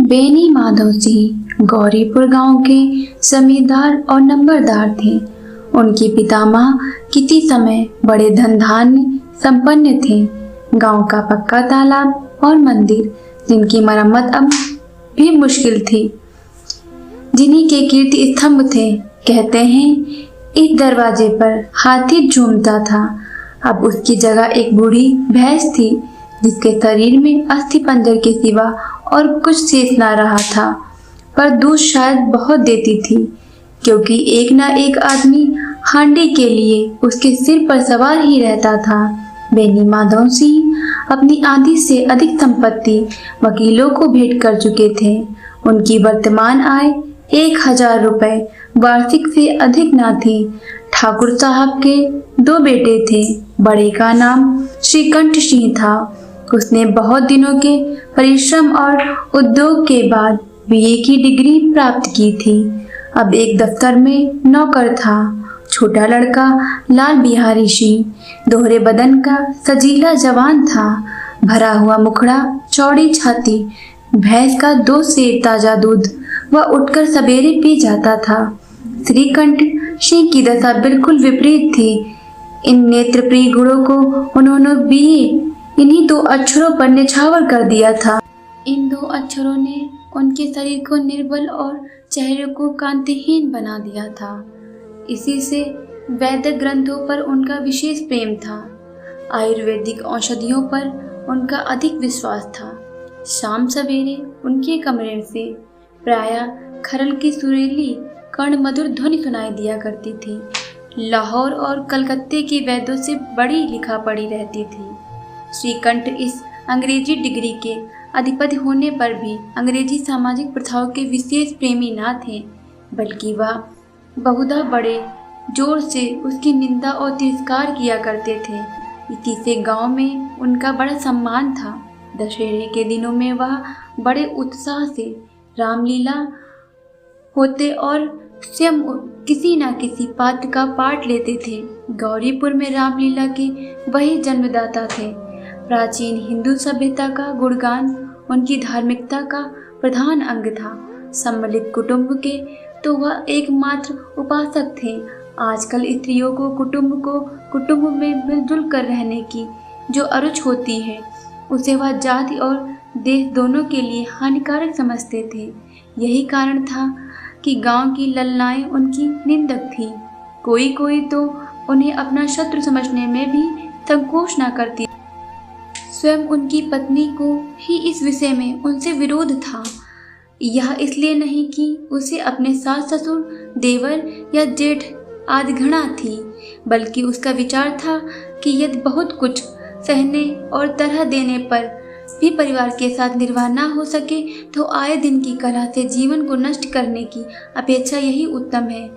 बेनी माधव सिंह गौरीपुर गांव के जमींदार और नंबरदार थे। उनके पितामह किसी समय बड़े धन धान्य संपन्न थे। गांव का पक्का तालाब और मंदिर, जिनकी मरम्मत अब भी मुश्किल थी, जिन्हीं के कीर्ति स्तंभ थे। कहते हैं इस दरवाजे पर हाथी झूमता था। अब उसकी जगह एक बूढ़ी भैंस थी, जिसके शरीर में अस्थि पंजर के सिवा और कुछ शेष ना रहा था, पर दूध शायद बहुत देती थी, क्योंकि एक ना एक आदमी हांडी के लिए उसके सिर पर सवार ही रहता था। बेनी माधव सिंह अपनी आधी से अधिक संपत्ति वकीलों को भेंट कर चुके थे। उनकी वर्तमान आय 1000 रुपए वार्षिक से अधिक ना थी। ठाकुर साहब के 2 बेटे थे। बड़े का नाम श्रीकंठ सिंह था। उसने बहुत दिनों के परिश्रम और उद्योग के बाद बीए की डिग्री प्राप्त की थी। अब एक दफ्तर में नौकर था। छोटा लड़का लाल बिहारी सिंह दोहरे बदन का सजीला जवान था। भरा हुआ मुखड़ा, चौड़ी छाती, भैंस का 2 सेर ताजा दूध वह उठकर सवेरे पी जाता था। श्रीकंठ सिंह की दशा बिल्कुल विपरीत थी। इन नेत्रप्रिय गुणों को उन्होंने बीए इन्हीं 2 अक्षरों पर निछावर कर दिया था। इन 2 अक्षरों ने उनके शरीर को निर्बल और चेहरे को कांतिहीन बना दिया था। इसी से वैदिक ग्रंथों पर उनका विशेष प्रेम था। आयुर्वेदिक औषधियों पर उनका अधिक विश्वास था। शाम सवेरे उनके कमरे से प्रायः खरल की सुरीली कर्ण मधुर ध्वनि सुनाई दिया करती थी। लाहौर और कलकत्ते के वैद्यों से बड़ी लिखा पड़ी रहती थी। श्रीकंठ इस अंग्रेजी डिग्री के अधिपति होने पर भी अंग्रेजी सामाजिक प्रथाओं के विशेष प्रेमी न थे, बल्कि वह बहुधा बड़े जोर से उसकी निंदा और तिरस्कार किया करते थे। इसी से गांव में उनका बड़ा सम्मान था। दशहरे के दिनों में वह बड़े उत्साह से रामलीला होते और स्वयं किसी न किसी पात्र का पाठ लेते थे। गौरीपुर में रामलीला के वही जन्मदाता थे। प्राचीन हिंदू सभ्यता का गुणगान उनकी धार्मिकता का प्रधान अंग था। सम्मिलित कुटुंब के तो वह एकमात्र उपासक थे। आजकल स्त्रियों को कुटुंब में मिलजुल कर रहने की जो अरुच होती है, उसे वह जाति और देश दोनों के लिए हानिकारक समझते थे। यही कारण था कि गांव की ललनाएं उनकी निंदक थी। कोई तो उन्हें अपना शत्रु समझने में भी संकोच न करती। स्वयं उनकी पत्नी को ही इस विषय में उनसे विरोध था। यह इसलिए नहीं कि उसे अपने सास ससुर, देवर या जेठ आदि घृणा थी, बल्कि उसका विचार था कि यदि बहुत कुछ सहने और तरह देने पर भी परिवार के साथ निर्वाह न हो सके, तो आए दिन की कला से जीवन को नष्ट करने की अपेक्षा यही उत्तम है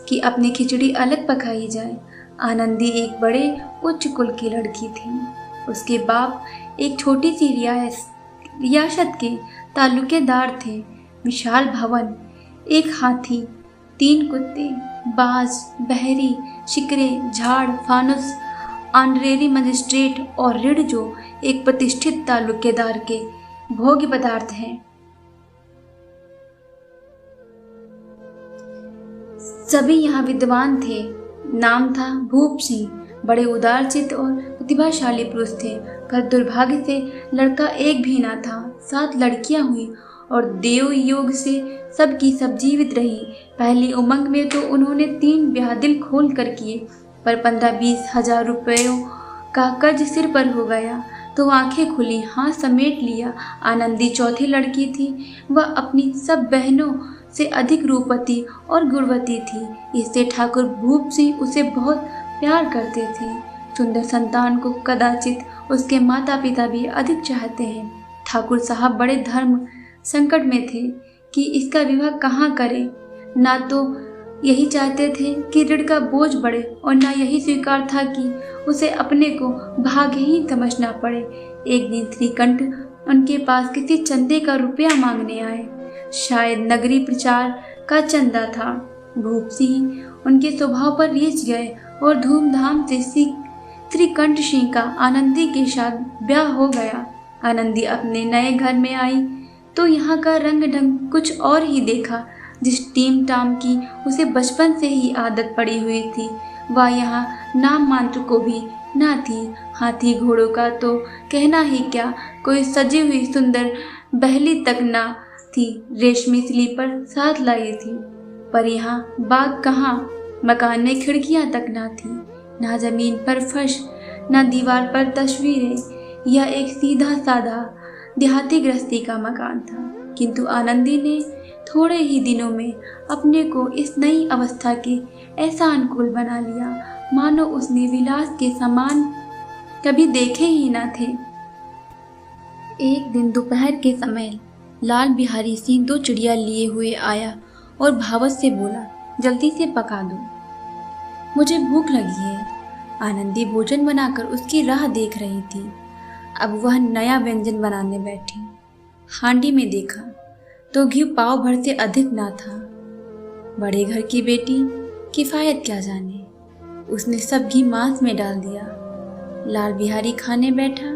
कि अपनी खिचड़ी अलग पकाई जाए। आनंदी एक बड़े उच्च कुल की लड़की थी। उसके बाप एक छोटी सी रियासत के तालुकेदार थे। विशाल भवन, एक हाथी, 3 कुत्ते, बाज, बहरी, शिकरे, झाड़, फानुस, ऑनरेरी मजिस्ट्रेट और ऋण जो एक प्रतिष्ठित तालुकेदार के भोग्य पदार्थ हैं। सभी यहाँ विद्वान थे। नाम था भूप सिंह। बड़े उदारचित्त और प्रतिभाशाली पुरुष थे, पर दुर्भाग्य से लड़का एक भी ना था। 7 लड़कियां हुई और देव योग से सबकी सब जीवित रही। पहली उमंग में तो उन्होंने 3 ब्याह दिल खोल कर किए, पर 15-20 हजार रुपयों का कर्ज सिर पर हो गया तो आंखें खुली, हाथ समेट लिया। आनंदी चौथी लड़की थी। वह अपनी सब बहनों से अधिक रूपवती और गुणवती थी। इससे ठाकुर भूप सिंह उसे बहुत प्यार करते थे। सुंदर संतान को कदाचित उसके माता पिता भी अधिक चाहते हैं। ठाकुर साहब बड़े धर्म संकट में थे कि इसका विवाह कहाँ करें। ना तो यही चाहते थे कि ऋण का बोझ बढ़े, और ना यही स्वीकार था कि उसे अपने को भाग्यहीन समझना पड़े। एक दिन श्रीकंठ उनके पास किसी चंदे का रुपया मांगने आए। शायद नगरी प्रचार का चंदा था। भूप सिंह उनके स्वभाव पर रीझ गए और धूमधाम से श्रीकंठ सिंह का आनंदी के साथ ब्याह हो गया। आनंदी अपने नए घर में आई तो यहाँ का रंग ढंग कुछ और ही देखा। जिस टीम टाम की उसे बचपन से ही आदत पड़ी हुई थी वह यहाँ नाम मात्र को भी ना थी। हाथी घोड़ों का तो कहना ही क्या, कोई सजी हुई सुंदर बहली तक ना थी। रेशमी स्लीपर साथ लाई थी, पर यहाँ बाग कहाँ, मकान में खिड़कियाँ तक ना थी, ना जमीन पर फर्श, ना दीवार पर तस्वीरें। यह एक सीधा साधा देहाती गृहस्थी का मकान था, किंतु आनंदी ने थोड़े ही दिनों में अपने को इस नई अवस्था के ऐसा अनुकूल बना लिया मानो उसने विलास के समान कभी देखे ही न थे। एक दिन दोपहर के समय लाल बिहारी सिंह 2 चिड़िया लिए हुए आया और भावत से बोला, जल्दी से पका दो, मुझे भूख लगी है। आनंदी भोजन बनाकर उसकी राह देख रही थी। अब वह नया व्यंजन बनाने बैठी। हांडी में देखा तो घी पाव भर से अधिक ना था। बड़े घर की बेटी किफायत क्या जाने, उसने सब घी मांस में डाल दिया। लाल बिहारी खाने बैठा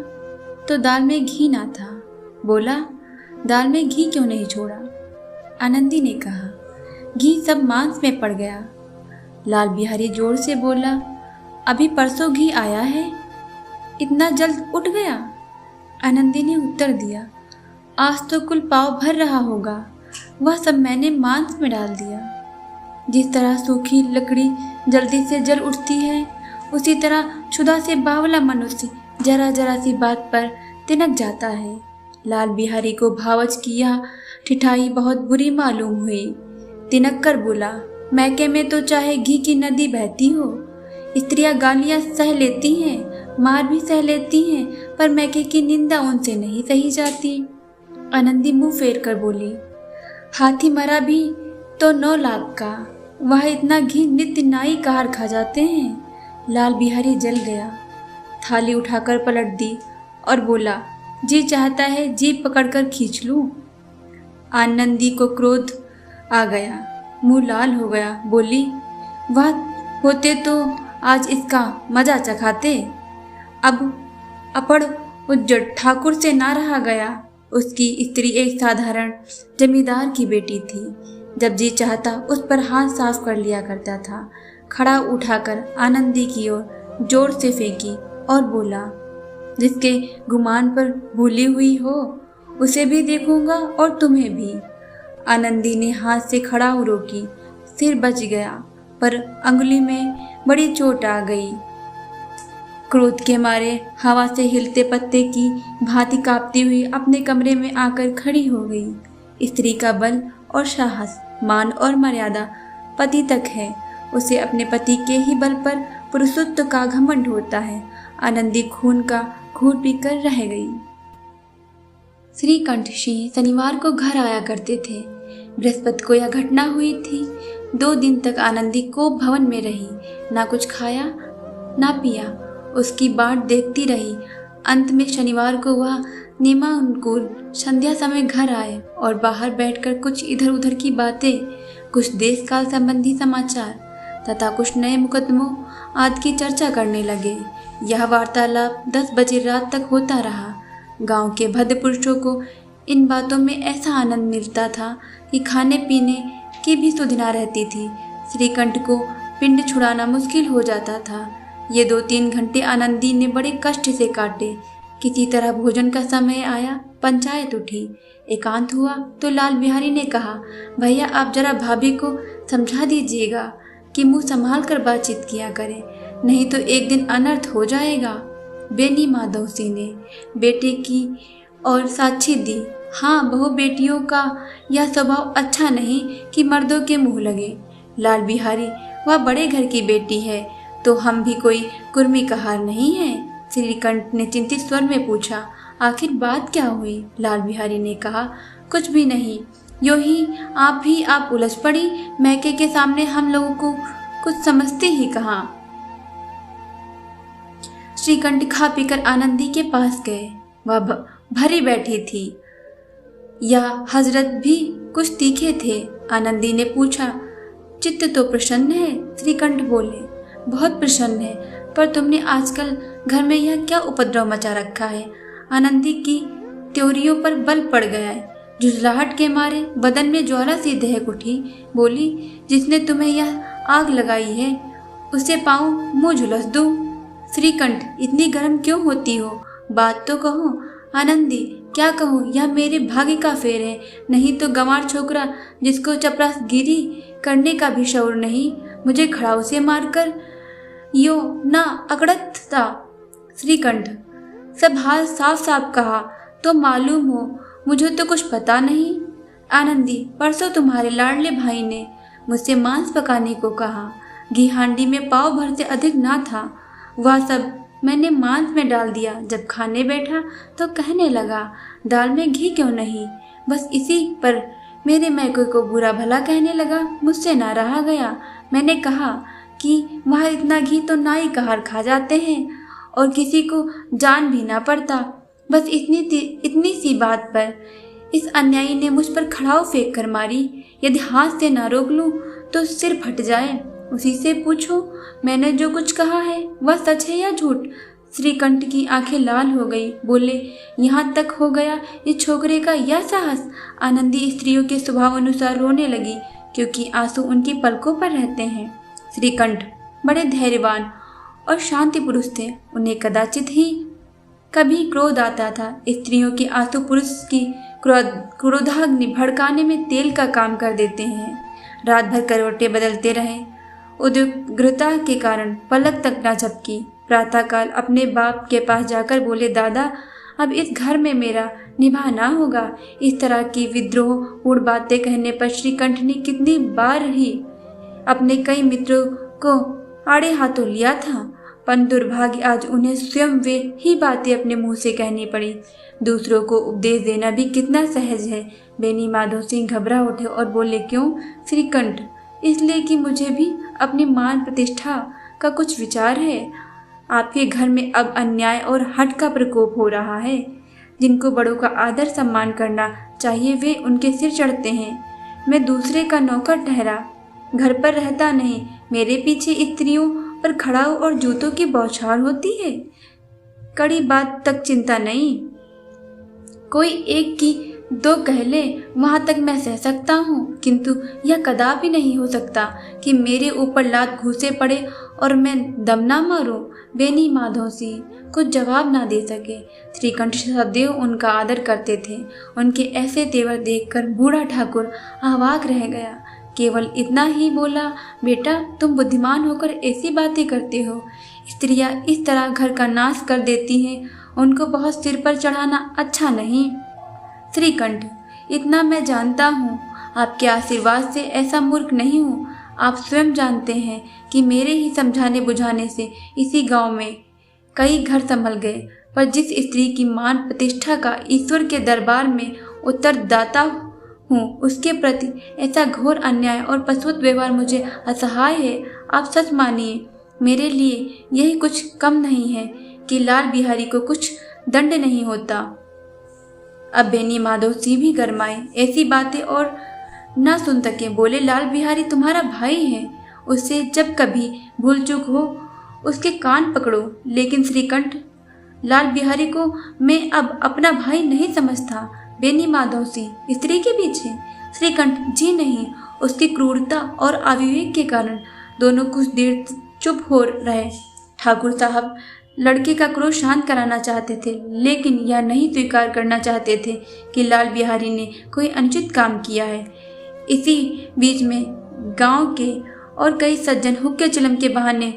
तो दाल में घी ना था। बोला, दाल में घी क्यों नहीं छोड़ा? आनंदी ने कहा, घी सब मांस में पड़ गया। लाल बिहारी जोर से बोला, अभी परसों घी आया है, इतना जल्द उठ गया? आनंदी ने उत्तर दिया, आज तो कुल पाव भर रहा होगा, वह सब मैंने मांस में डाल दिया। जिस तरह सूखी लकड़ी जल्दी से जल उठती है, उसी तरह क्षुधा से बावला मनुष्य जरा जरा सी बात पर तिनक जाता है। लाल बिहारी को भावच की यह ठिठाई बहुत बुरी मालूम हुई। तिनक कर बोला, मैके में तो चाहे घी की नदी बहती हो, स्त्रियां गालियां सह लेती हैं, मार भी सह लेती हैं, पर मैके की निंदा उनसे नहीं सही जाती। आनंदी मुंह फेर कर बोली, हाथी मरा भी तो 9 लाख का, वह इतना घी नित्य नाई कार खा जाते हैं। लाल बिहारी जल गया, थाली उठाकर पलट दी और बोला, जी चाहता है जीभ पकड़कर खींच लूं। आनंदी को क्रोध आ गया, मुंह लाल हो गया। बोली, वह होते तो आज इसका मजा चखाते। अब अपड़ उज्जड़ ठाकुर से ना रहा गया। उसकी स्त्री एक साधारण जमींदार की बेटी थी। जब जी चाहता उस पर हाथ साफ कर लिया करता था। खड़ा उठाकर आनंदी की ओर जोर से फेंकी और बोला, जिसके गुमान पर भूली हुई हो उसे भी देखूंगा और तुम्हें भी। आनंदी ने हाथ से खड़ा रोकी, सिर बच गया, पर अंगुली में बड़ी चोट आ गई। क्रोध के मारे हवा से हिलते पत्ते की भांति कांपती हुई अपने कमरे में आकर खड़ी हो गई। स्त्री का बल और साहस, मान और मर्यादा पति तक है। उसे अपने पति के ही बल पर पुरुषत्व का घमंड होता है। आनंदी खून का घूंट पीकर रह गई। श्रीकंठ सिंह शनिवार को घर आया करते थे। बृहस्पति को यह घटना हुई थी। 2 दिन तक आनंदी को भवन में रही, ना कुछ खाया ना पिया, उसकी बाट देखती रही। अंत में शनिवार को वह नियमानुकूल संध्या समय घर आए और बाहर बैठकर कुछ इधर उधर की बातें, कुछ देश काल संबंधी समाचार तथा कुछ नए मुकदमों आदि की चर्चा करने लगे। यह वार्तालाप 10 बजे रात तक होता रहा। गांव के भद्र पुरुषों को इन बातों में ऐसा आनंद मिलता था कि खाने पीने की भी सुधिना रहती थी। श्रीकंठ को पिंड छुड़ाना मुश्किल हो जाता था। ये 2-3 घंटे आनंदी ने बड़े कष्ट से काटे। किसी तरह भोजन का समय आया, पंचायत उठी। एकांत हुआ तो लाल बिहारी ने कहा, भैया आप जरा भाभी को समझा दीजिएगा कि मुंह संभाल कर बातचीत किया करे, नहीं तो एक दिन अनर्थ हो जाएगा। बेनी माधवसी ने बेटे की और साक्षी दी। हाँ, बहु बेटियों का यह स्वभाव अच्छा नहीं कि मर्दों के मुंह लगे। लाल बिहारी, वह बड़े घर की बेटी है तो हम भी कोई कुर्मी कहार नहीं है? श्रीकंठ ने चिंतित स्वर में पूछा। आखिर बात क्या हुई? लाल बिहारी ने कहा, कुछ भी नहीं, यूं ही आप उलझ पड़ी। मैके के सामने हम लोगों को कुछ समझते ही कहाँ। श्रीकंठ खा पीकर आनंदी के पास गए। वह भरी बैठी थी। यह हजरत भी कुछ तीखे थे। आनंदी ने पूछा, चित्त तो प्रसन्न है? श्रीकंठ बोले, बहुत प्रसन्न है, पर तुमने आजकल घर में यह क्या उपद्रव मचा रखा है? आनंदी की त्योरियों पर बल पड़ गया है। झुंझलाहट के मारे बदन में ज्वाला सी दहक उठी। बोली, जिसने तुम्हें यह आग लगाई है उसे पाऊं मुंह झुलस दूं। श्रीकंठ, इतनी गर्म क्यों होती हो? बात तो कहो। आनंदी, क्या कहूँ, यह मेरे भाग्य का फेर है, नहीं तो गंवार छोकरा जिसको चपरासीगिरी करने का भी शौर नहीं, मुझे खड़ाऊ से मारकर यो ना अकड़त था। श्रीकंठ, सब हाल साफ साफ कहा तो मालूम हो, मुझे तो कुछ पता नहीं। आनंदी, परसों तुम्हारे लाडले भाई ने मुझसे मांस पकाने को कहा। घी हांडी में पाव भर से अधिक ना था, वह सब मैंने मांस में डाल दिया। जब खाने बैठा तो कहने लगा, दाल में घी क्यों नहीं? बस इसी पर मेरे मैके को बुरा भला कहने लगा। मुझसे ना रहा गया। मैंने कहा कि वह इतना घी तो नाई कहर खा जाते हैं और किसी को जान भी ना पड़ता। बस इतनी सी बात पर इस अन्यायी ने मुझ पर खड़ाऊ फेंक कर मारी। यदि हाथ से ना रोक लूं तो सिर फट जाए। उसी से पूछो, मैंने जो कुछ कहा है वह सच है या झूठ? श्रीकंठ की आंखें लाल हो गई। बोले, यहाँ तक हो गया इस छोकरे का यह साहस? आनंदी स्त्रियों के स्वभाव अनुसार रोने लगी, क्योंकि आंसू उनकी पलकों पर रहते हैं। श्रीकंठ बड़े धैर्यवान और शांति पुरुष थे। उन्हें कदाचित ही कभी क्रोध आता था। स्त्रियों के आंसू पुरुष की क्रोधाग्नि भड़काने में तेल का काम कर देते हैं। रात भर करवटें बदलते रहे। उद्विग्नता के कारण पलक तक न झपकी। प्रातःकाल अपने बाप के पास जाकर बोले, दादा, अब इस घर में मेरा निभाना होगा। इस तरह की विद्रोहपूर्ण बातें कहने पर श्रीकंठ ने कितनी बार ही अपने कई मित्रों को आड़े हाथों लिया था, पर दुर्भाग्य आज उन्हें स्वयं वे ही बातें अपने मुंह से कहनी पड़ी। दूसरों को उपदेश देना भी कितना सहज है। बेनी माधव सिंह घबरा उठे और बोले, क्यों श्रीकंठ? इसलिए कि मुझे भी अपनी मान प्रतिष्ठा का कुछ विचार है। आपके घर में अब अन्याय और हठ का प्रकोप हो रहा है। जिनको बड़ों का आदर सम्मान करना चाहिए वे उनके सिर चढ़ते हैं। मैं दूसरे का नौकर ठहरा, घर पर रहता नहीं। मेरे पीछे स्त्रियों पर खड़ाऊ और जूतों की बौछार होती है। कड़ी बात तक चिंता नहीं, कोई एक की दो कह ले वहां तक मैं सह सकता हूँ, किंतु यह कदापि नहीं हो सकता कि मेरे ऊपर लात घूसे पड़े और मैं दम ना मारूं। बेनी माधव सिंह कुछ जवाब ना दे सके। श्रीकंठ सदैव उनका आदर करते थे। उनके ऐसे तेवर देखकर बूढ़ा ठाकुर अवाक रह गया। केवल इतना ही बोला, बेटा, तुम बुद्धिमान होकर ऐसी बातें करते हो। स्त्रियां इस तरह घर का नाश कर देती हैं, उनको बहुत सिर पर चढ़ाना अच्छा नहीं। श्रीकंठ, इतना मैं जानता हूँ, आपके आशीर्वाद से ऐसा मूर्ख नहीं हूँ। आप स्वयं जानते हैं कि मेरे ही समझाने बुझाने से इसी गांव में कई घर संभल गए, पर जिस स्त्री की मान प्रतिष्ठा का ईश्वर के दरबार में उत्तरदाता हूँ, उसके प्रति ऐसा घोर अन्याय और पशुवत व्यवहार मुझे असहाय है। आप सच मानिए, मेरे लिए यही कुछ कम नहीं है कि लाल बिहारी को कुछ दंड नहीं होता। अब बेनी माधव सिंह भी गरमाए, ऐसी बातें और ना सुन सके। बोले, लाल बिहारी तुम्हारा भाई है, उससे जब कभी भूल चूक हो उसके कान पकड़ो। लेकिन श्रीकंठ, लाल बिहारी को मैं अब अपना भाई नहीं समझता। बेनी माधव सिंह, स्त्री के पीछे? श्रीकंठ, जी नहीं, उसकी क्रूरता और अविवेक के कारण। दोनों कुछ देर चुप हो रहे। ठाकुर साहब लड़के का क्रोध शांत कराना चाहते थे, लेकिन यह नहीं स्वीकार करना चाहते थे कि लाल बिहारी ने कोई अनुचित काम किया है। इसी बीच में गांव के और कई सज्जन हुक्के चिलम के बहाने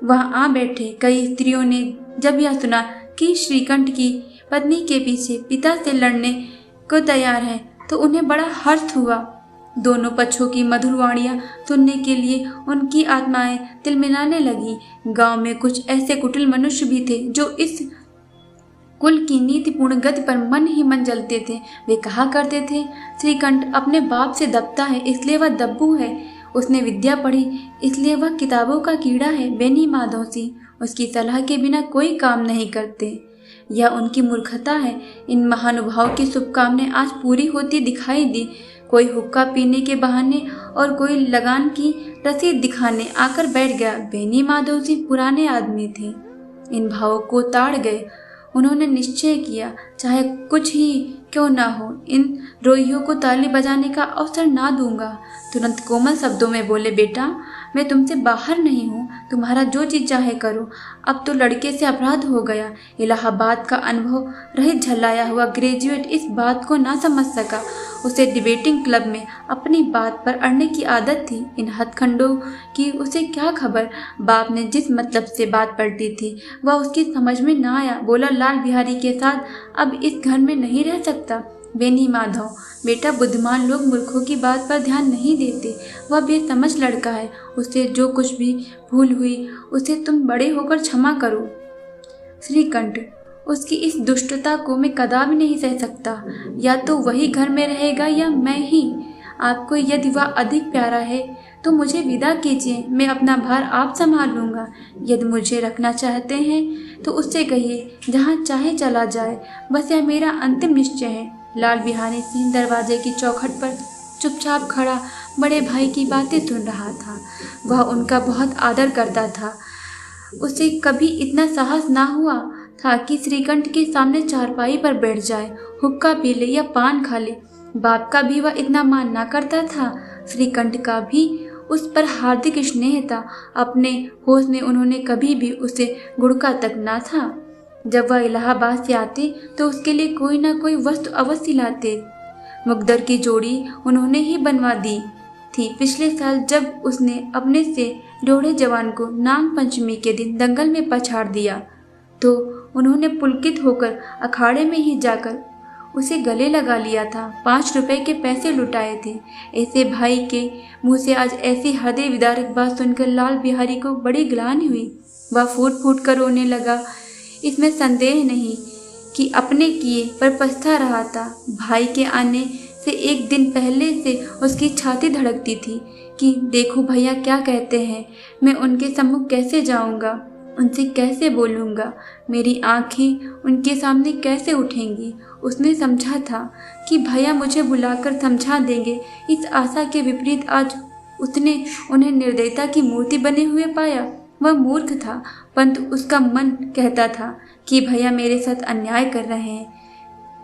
वहां आ बैठे। कई स्त्रियों ने जब यह सुना कि श्रीकंठ की पत्नी के पीछे पिता से लड़ने को तैयार है, तो उन्हें बड़ा हर्ष हुआ। दोनों पक्षों की मधुर वाणियां सुनने के लिए उनकी आत्माएं तिलमिलाने लगी। गांव में कुछ ऐसे कुटिल मनुष्य भी थे जो इस कुल की नीतिपूर्ण गति पर मन ही मन जलते थे। वे कहा करते थे, श्रीकंठ अपने बाप से दबता है इसलिए वह दब्बू है, उसने विद्या पढ़ी इसलिए वह किताबों का कीड़ा है। बेनी माधव सिंह उसकी सलाह के बिना कोई काम नहीं करते, यह उनकी मूर्खता है। इन महानुभाव की शुभकामनाएं आज पूरी होती दिखाई दी। कोई हुक्का पीने के बहाने और कोई लगान की रसीद दिखाने आकर बैठ गया। बेनी माधव सिंह पुराने आदमी थे, इन भावों को ताड़ गए। उन्होंने निश्चय किया, चाहे कुछ ही क्यों ना हो, इन रोइयों को ताली बजाने का अवसर ना दूंगा। तुरंत कोमल शब्दों में बोले, बेटा मैं तुमसे बाहर नहीं हूँ, तुम्हारा जो जी चाहे करो। अब तो लड़के से अपराध हो गया। इलाहाबाद का अनुभव रहित झल्लाया हुआ ग्रेजुएट इस बात को ना समझ सका। उसे डिबेटिंग क्लब में अपनी बात पर अड़ने की आदत थी। इन हथखंडों की उसे क्या खबर। बाप ने जिस मतलब से बात पलटी थी वह उसकी समझ में ना आया। बोला, लाल बिहारी के साथ अब इस घर में नहीं रह सकता। बेनी माधव, बेटा बुद्धिमान लोग मूर्खों की बात पर ध्यान नहीं देते। वह बेसमझ लड़का है, उससे जो कुछ भी भूल हुई उसे तुम बड़े होकर क्षमा करो। श्रीकंठ, उसकी इस दुष्टता को मैं कदापि नहीं सह सकता। या तो वही घर में रहेगा या मैं ही। आपको यदि वह अधिक प्यारा है तो मुझे विदा कीजिए, मैं अपना भार आप संभाल लूँगा। यदि मुझे रखना चाहते हैं तो उससे कहिए जहाँ चाहे चला जाए, बस यह मेरा अंतिम निश्चय है। लाल बिहारी सिंह दरवाजे की चौखट पर चुपचाप खड़ा बड़े भाई की बातें सुन रहा था। वह उनका बहुत आदर करता था। उसे कभी इतना साहस ना हुआ था कि श्रीकंठ के सामने चारपाई पर बैठ जाए, हुक्का पी ले या पान खा ले। बाप का भी वह इतना मान ना करता था। श्रीकंठ का भी उस पर हार्दिक स्नेह था। अपने होश में उन्होंने कभी भी उसे गुड़का तक ना था। जब वह इलाहाबाद से आते तो उसके लिए कोई ना कोई वस्तु अवश्य लाते। मुकद्दर की जोड़ी उन्होंने ही बनवा दी थी। पिछले साल जब उसने अपने से डोढ़े जवान को नाग पंचमी के दिन दंगल में पछाड़ दिया तो उन्होंने पुलकित होकर अखाड़े में ही जाकर उसे गले लगा लिया था। 5 रुपए के पैसे लुटाए थे। ऐसे भाई के मुंह से आज ऐसी हृदय विदारक बात सुनकर लाल बिहारी को बड़ी ग्लानि हुई। वह फूट फूट कर रोने लगा। इसमें संदेह नहीं कि अपने किए पर पछता रहा था। भाई के आने से एक दिन पहले से उसकी छाती धड़कती थी कि देखो भैया क्या कहते हैं, मैं उनके सम्मुख कैसे जाऊंगा, उनसे कैसे बोलूंगा, मेरी आंखें उनके सामने कैसे उठेंगी। उसने समझा था कि भैया मुझे बुलाकर समझा देंगे। इस आशा के विपरीत आज उसने उन्हें निर्दयता की मूर्ति बने हुए पाया। वह मूर्ख था, परंतु उसका मन कहता था कि भैया मेरे साथ अन्याय कर रहे हैं।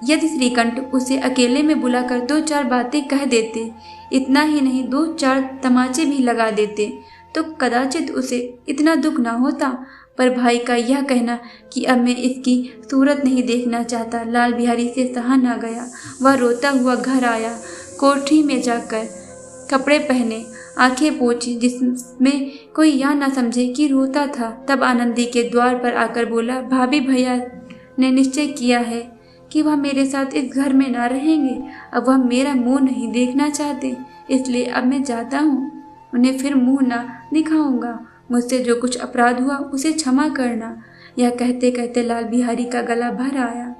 यदि श्रीकंठ उसे अकेले में बुलाकर 2-4 बातें कह देते, इतना ही नहीं 2-4 तमाचे भी लगा देते, तो कदाचित उसे इतना दुख ना होता। पर भाई का यह कहना कि अब मैं इसकी सूरत नहीं देखना चाहता, लाल बिहारी से सहा ना गया। वह रोता हुआ घर आया। कोठरी में जाकर कपड़े पहने, आंखें पोंछी, जिसमें कोई यह ना समझे कि रोता था। तब आनंदी के द्वार पर आकर बोला, भाभी भैया ने निश्चय किया है कि वह मेरे साथ इस घर में ना रहेंगे। अब वह मेरा मुंह नहीं देखना चाहते, इसलिए अब मैं जाता हूँ। उन्हें फिर मुंह ना दिखाऊंगा। मुझसे जो कुछ अपराध हुआ उसे क्षमा करना। यह कहते कहते लाल बिहारी का गला भर आया।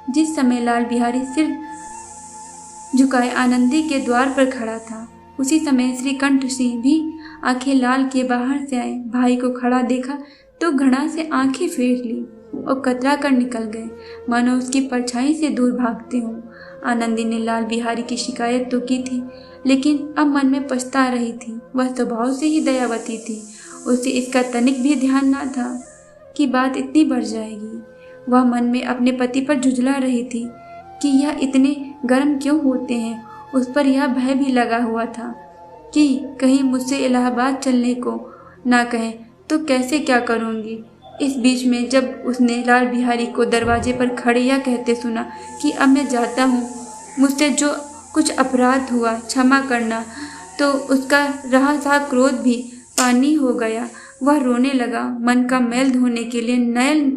जिस समय लाल बिहारी सिर झुकाए आनंदी के द्वार पर खड़ा था, उसी समय श्रीकंठ सिंह भी आंखें लाल के बाहर से आए। भाई को खड़ा देखा तो घृणा से आंखें फेर ली और कतरा कर निकल गए, मानो उसकी परछाई से दूर भागते हों। आनंदी ने लाल बिहारी की शिकायत तो की थी, लेकिन अब मन में पछता रही थी। वह स्वभाव से ही दयावती थी। उसे इसका तनिक भी ध्यान न था कि बात इतनी बढ़ जाएगी। वह मन में अपने पति पर झुंझला रही थी कि यह इतने गर्म क्यों होते हैं। उस पर यह भय भी लगा हुआ था कि कहीं मुझसे इलाहाबाद चलने को ना कहें तो कैसे क्या करूंगी। इस बीच में जब उसने लाल बिहारी को दरवाजे पर खड़े या कहते सुना कि अब मैं जाता हूँ, मुझसे जो कुछ अपराध हुआ क्षमा करना, तो उसका रहा सा क्रोध भी पानी हो गया। वह रोने लगा। मन का मैल धोने के लिए नयल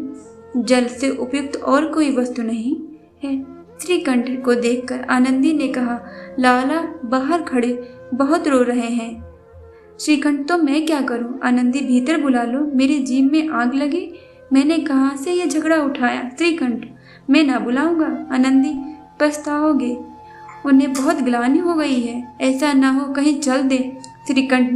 जल से उपयुक्त और कोई वस्तु नहीं है। श्रीकंठ को देखकर आनंदी ने कहा, लाला बाहर खड़े बहुत रो रहे हैं। श्रीकंठ, तो मैं क्या करूं? आनंदी, भीतर बुला लो, मेरी जीभ में आग लगे। मैंने कहाँ से यह झगड़ा उठाया? श्रीकंठ, मैं ना बुलाऊंगा। आनंदी, पछताओगे, उन्हें बहुत ग्लानि हो गई है। ऐसा ना हो कहीं चल दे। श्रीकंठ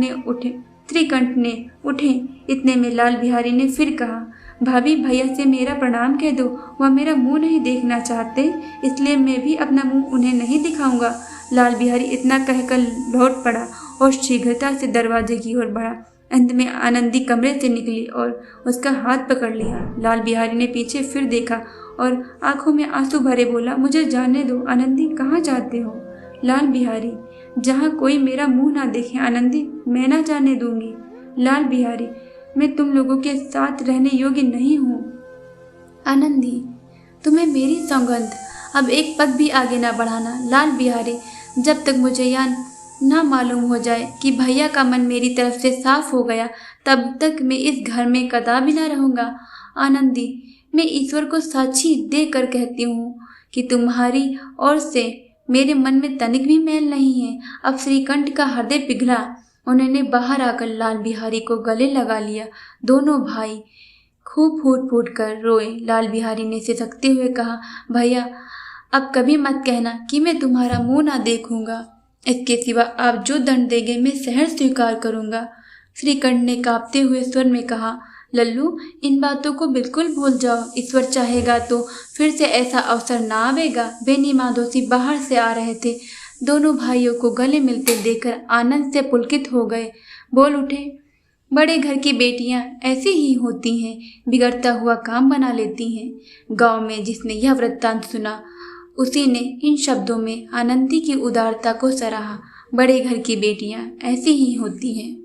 ने उठे। इतने में लाल बिहारी ने फिर कहा, भाभी भैया से मेरा प्रणाम कह दो, वह मेरा मुंह नहीं देखना चाहते, इसलिए मैं भी अपना मुंह उन्हें नहीं दिखाऊंगा। लाल बिहारी इतना कहकर लौट पड़ा और शीघ्रता से दरवाजे की ओर बढ़ा। अंत में आनंदी कमरे से निकली और उसका हाथ पकड़ लिया। लाल बिहारी ने पीछे फिर देखा और आंखों में आंसू भरे बोला, मुझे जाने दो आनंदी, कहाँ जाते हो? लाल बिहारी, जहाँ कोई मेरा मुंह ना देखे आनंदी, मैं ना जाने दूंगी। लाल बिहारी, मैं तुम लोगों के साथ रहने योग्य नहीं हूँ। आनंदी, तुम्हें मेरी सौगंध, अब एक पग भी आगे ना बढ़ाना। लाल बिहारी, जब तक मुझे यह ना मालूम हो जाए कि भैया का मन मेरी तरफ से साफ हो गया, तब तक मैं इस घर में कदापि ना रहूंगा। आनंदी, मैं ईश्वर को साक्षी देकर कहती हूँ कि तुम्हारी ओर से मेरे मन में तनिक भी मैल नहीं है। अब श्रीकंठ का हृदय पिघला। उन्होंने बाहर आकर लाल बिहारी को गले लगा लिया। दोनों भाई खूब फूट फूट कर रोए। लाल बिहारी ने सिसकते हुए कहा, भैया, अब कभी मत कहना कि मैं तुम्हारा मुंह ना देखूंगा। इसके सिवा आप जो दंड देंगे मैं सहर्ष स्वीकार करूंगा। श्रीकंठ ने कांपते हुए स्वर में कहा, लल्लू, इन बातों को बिल्कुल भूल जाओ। ईश्वर चाहेगा तो फिर से ऐसा अवसर ना आवेगा। बेनी माधोसी बाहर से आ रहे थे। दोनों भाइयों को गले मिलते देखकर आनंद से पुलकित हो गए। बोल उठे, बड़े घर की बेटियां ऐसी ही होती हैं, बिगड़ता हुआ काम बना लेती हैं। गांव में जिसने यह वृत्तांत सुना, उसी ने इन शब्दों में आनंदी की उदारता को सराहा। बड़े घर की बेटियां ऐसी ही होती हैं।